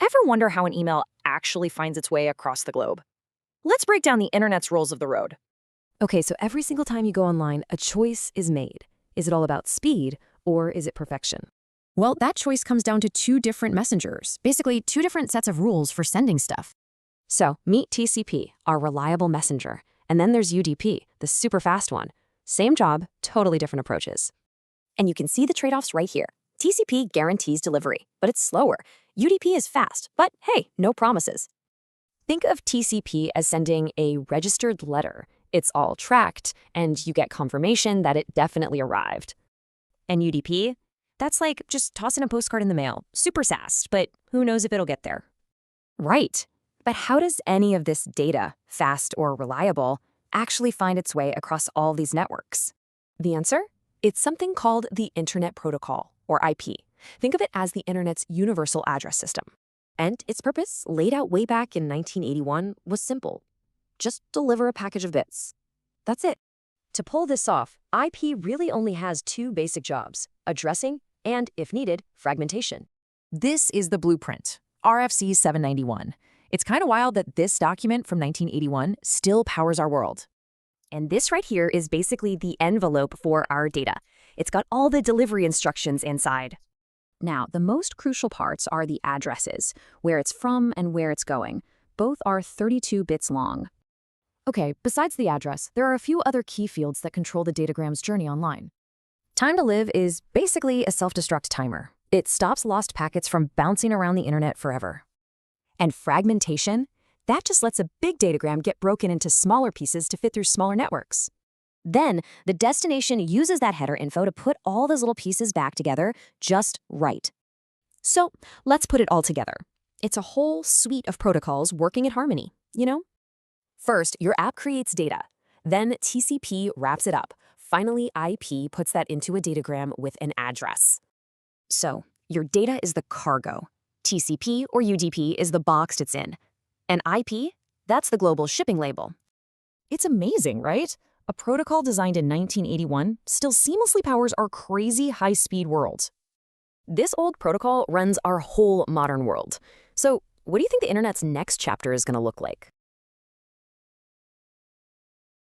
Ever wonder how an email actually finds its way across the globe? Let's break down the internet's rules of the road. Okay, so every single time you go online, a choice is made. Is it all about speed, or is it perfection? Well, that choice comes down to two different messengers, basically two different sets of rules for sending stuff. So, meet TCP, our reliable messenger. And then there's UDP, the super fast one. Same job, totally different approaches. And you can see the trade-offs right here. TCP guarantees delivery, but it's slower. UDP is fast, but hey, no promises. Think of TCP as sending a registered letter. It's all tracked, and you get confirmation that it definitely arrived. And UDP? That's like just tossing a postcard in the mail. Super fast, but who knows if it'll get there. Right. But how does any of this data, fast or reliable, actually find its way across all these networks? The answer? It's something called the Internet Protocol, or IP. Think of it as the Internet's universal address system. And its purpose, laid out way back in 1981, was simple. Just deliver a package of bits. That's it. To pull this off, IP really only has two basic jobs: addressing and, if needed, fragmentation. This is the blueprint, RFC 791. It's kind of wild that this document from 1981 still powers our world. And this right here is basically the envelope for our data. It's got all the delivery instructions inside. Now, the most crucial parts are the addresses, where it's from and where it's going. Both are 32 bits long. Okay, besides the address, there are a few other key fields that control the datagram's journey online. Time to live is basically a self-destruct timer. It stops lost packets from bouncing around the internet forever. And fragmentation? That just lets a big datagram get broken into smaller pieces to fit through smaller networks. Then, the destination uses that header info to put all those little pieces back together just right. So, let's put it all together. It's a whole suite of protocols working in harmony, you know? First, your app creates data. Then TCP wraps it up. Finally, IP puts that into a datagram with an address. So, your data is the cargo. TCP or UDP is the box it's in. And IP? That's the global shipping label. It's amazing, right? A protocol designed in 1981 still seamlessly powers our crazy high-speed world. This old protocol runs our whole modern world. So, what do you think the internet's next chapter is going to look like?